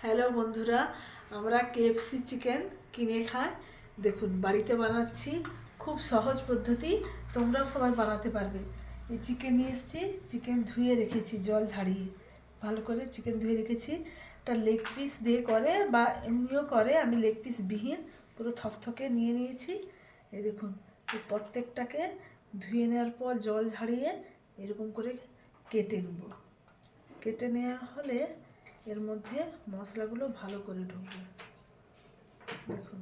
Hello বন্ধুরা, আমরা KFC chicken কিনে খাই। দেখুন বাড়িতে বানাচ্ছি, খুব সহজ পদ্ধতি, তোমরাও সবাই বানাতে পারবে। এই চিকেন নিয়ে এসেছি, চিকেন ধুয়ে রেখেছি জল ঝাড়িয়ে, ভালো করে চিকেন ধুয়ে রেখেছি। এটা লেগ পিস দিয়ে করে বা এমনিও করে, আমি লেগ পিস বিহীন পুরো থকথকে নিয়ে নিয়েছি। এই দেখুন, এই প্রত্যেকটাকে ধুয়ে নেওয়ার পর জল ঝাড়িয়ে এরকম করে কেটে নেব। কেটে নেওয়া হলে এর মধ্যে মশলাগুলো ভালো করে ঢুকবে। দেখুন,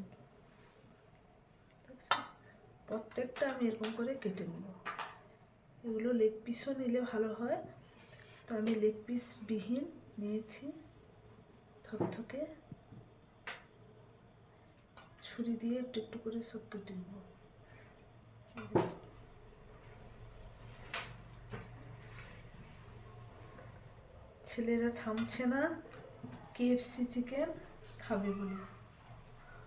দেখছেন? প্রত্যেকটা আমি এরকম করে কেটে নেব। এগুলো লেগ পিসও নিলে ভালো হয়, তো আমি লেগ পিস বিহীন নিয়েছি। থকথকে ছুরি দিয়ে একটু একটু করে সব কেটে নেব। ছেলেরা থামছে না কেএফসি চিকেন খাবে বলে।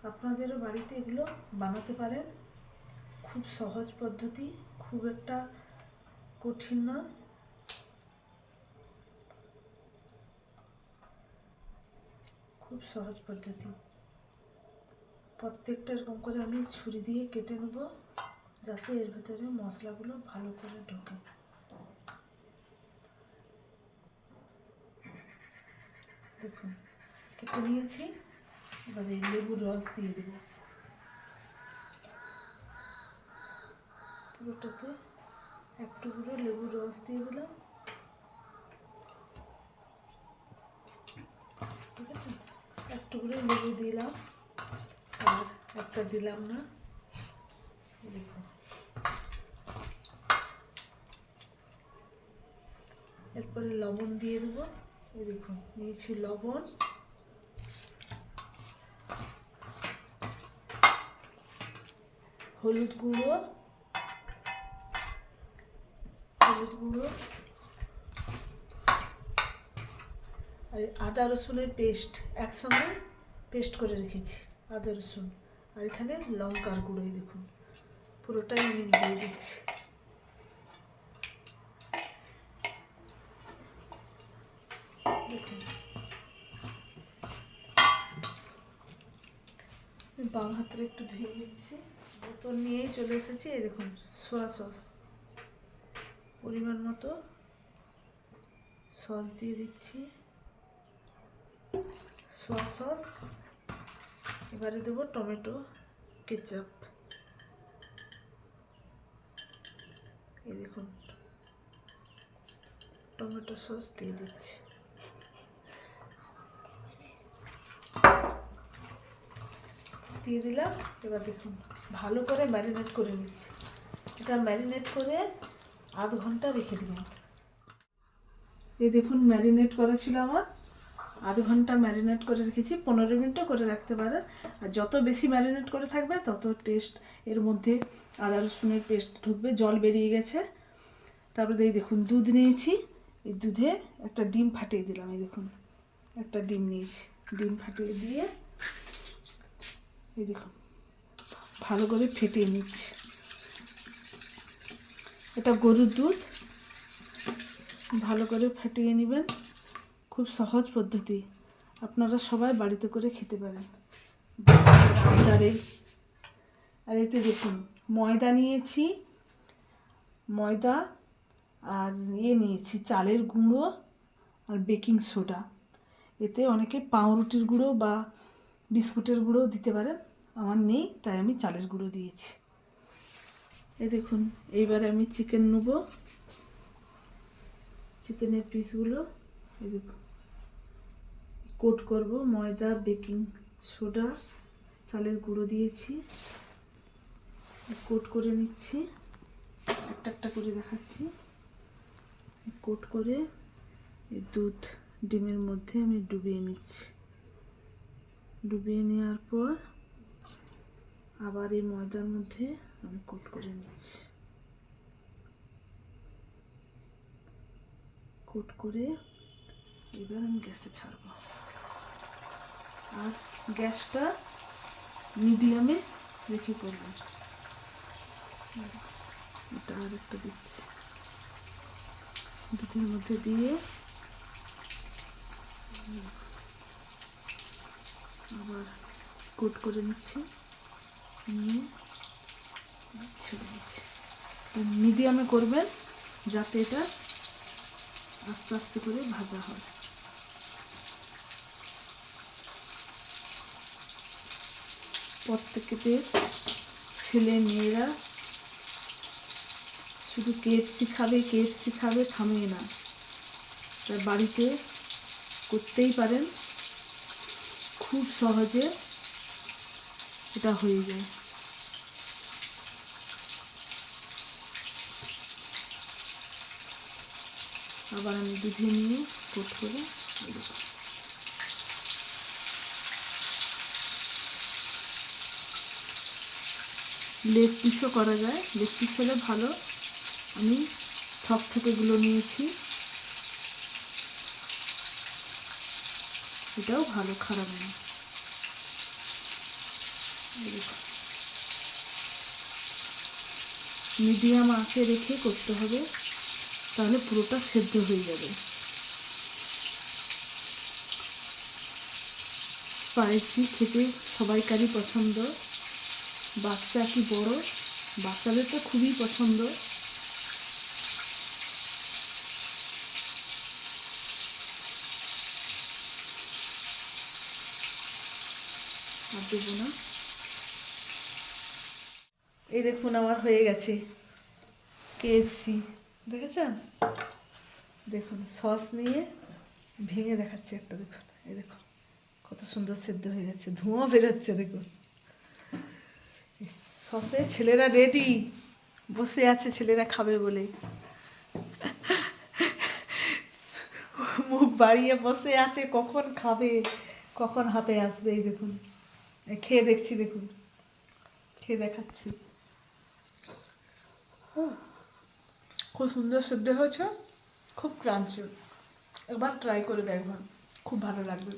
আপনাদেরও বাড়িতে এগুলো বানাতে পারেন, খুব সহজ পদ্ধতি, খুব একটা কঠিন নয়। খুব সহজ পদ্ধতি। প্রত্যেকটা এরকম করে আমি ছুরি দিয়ে কেটে নেব, যাতে এর ভেতরে মশলাগুলো ভালো করে ঢোকে। দেখুন, কেটে নিয়েছি। এবারে লেবুর রস দিয়ে দেবো পুরোটাতে। একটু পুরো লেবুর রস দিয়ে দিলাম, ঠিক আছে? একটু করে লেবু দিলাম, আর একটা দিলাম না। দেখুন, এরপরে লবণ দিয়ে দেবো। এই দেখুন, নিয়েছি লবণ, হলুদ গুঁড়ো, আর আদা রসুনের পেস্ট একসঙ্গে পেস্ট করে রেখেছি। আদা রসুন আর এখানে লঙ্কার গুঁড়ো। এই দেখুন, পুরোটাই আমি দিয়ে দিচ্ছি। দেখুন, বাম হাতটা একটু ধুয়ে নিচ্ছি। বোতল নিয়েই চলে এসেছি। এই দেখুন, সোয়া সস পরিমাণ মতো সস দিয়ে দিচ্ছি, সোয়া সস। এবারে দেবো টমেটো কেচাপ। এই দেখুন, টমেটো সস দিয়ে দিচ্ছি। দিয়ে দিলাম। এবার দেখুন, ভালো করে ম্যারিনেট করে নিচ্ছি। এটা ম্যারিনেট করে আধ ঘন্টা রেখে দিলাম। এই দেখুন, ম্যারিনেট করা ছিল আমার, আধ ঘন্টা ম্যারিনেট করে রেখেছি। 15 মিনিটও করে রাখতে পারেন। আর যত বেশি ম্যারিনেট করে থাকবে তত টেস্ট এর মধ্যে আদা রসুনের পেস্ট ঢুকবে। জল বেরিয়ে গেছে। তারপরে এই দেখুন, দুধ নিয়েছি। এই দুধে একটা ডিম ফাটিয়ে দিলাম। এই দেখুন, একটা ডিম নিয়েছি, ডিম ফাটিয়ে দিয়ে এই দেখুন ভালো করে ফেটিয়ে নিচ্ছি। এটা গরুর দুধ, ভালো করে ফাটিয়ে নেবেন। খুব সহজ পদ্ধতি, আপনারা সবাই বাড়িতে করে খেতে পারেন আবদারে। আর এতে দেখুন, ময়দা নিয়েছি, ময়দা আর নিয়েছি চালের গুঁড়ো আর বেকিং সোডা। এতে অনেকে পাউরুটির গুঁড়ো বা বিস্কুটের গুঁড়ো দিতে পারেন, আমার নেই তাই আমি চালের গুঁড়ো দিয়েছি। এই দেখুন, এইবারে আমি চিকেন নেব, চিকেনের পিসগুলো এই দেখুন কোট করব। ময়দা, বেকিং সোডা, চালের গুঁড়ো দিয়েছি, কোট করে নিচ্ছি। একটা একটা করে দেখাচ্ছি। কোট করে এই দুধ ডিমের মধ্যে আমি ডুবিয়ে নিচ্ছি। ডুবিয়ে নেওয়ার পর আবার এই ময়দার মধ্যে আমি কোট করে নিচ্ছি। কোট করে এবার আমি গ্যাসে ছাড়ব, আর গ্যাসটা মিডিয়ামে রেখে করব। এটা আর একটা দিচ্ছি, দুধের মধ্যে দিয়ে আবার কোট করে নিচ্ছি, নিয়ে ছেড়ে দিচ্ছি। মিডিয়ামে করবেন যাতে এটা আস্তে আস্তে করে ভাজা হয়। প্রত্যেকেতে ছেলে মেয়েরা শুধু কেএফসি খাবে থামে না, তার বাড়িতে করতেই পারেন, খুব সহজে এটা হয়ে যায়। আবার আমি দুধে নিয়ে কোট করে দেবো। লেগ পিসও করা যায়, লেগ পিস হলে ভালো। আমি থকথকেগুলো নিয়েছি, এটাও ভালো, খারাপ না। মিডিয়াম আঁচে রেখে করতে হবে, তাহলে পুরোটা সেদ্ধ হয়ে যাবে। স্পাইসি খেতে সবাইকারই পছন্দ, বাচ্চা কি বড়, বাচ্চাদের তো খুবই পছন্দ। আর দেবো না। এই দেখুন আমার হয়ে গেছে কেএফসি, দেখেছেন? দেখুন সস নিয়ে ভেঙে দেখাচ্ছে একটা, দেখুন এই দেখুন কত সুন্দর সেদ্ধ হয়ে যাচ্ছে, ধোঁয়া বেরোচ্ছে দেখুন। সসে ছেলেরা রেডি, বসে আছে ছেলেরা খাবে বলে, মুখ বাড়িয়ে বসে আছে, কখন খাবে, কখন হাতে আসবে। এই দেখুন, খেয়ে দেখছি, দেখুন খেয়ে দেখাচ্ছি। খুব সুন্দর সেদ্ধ হয়েছে, খুব ক্রাঞ্চি। একবার ট্রাই করে দেখবেন, খুব ভালো লাগবে।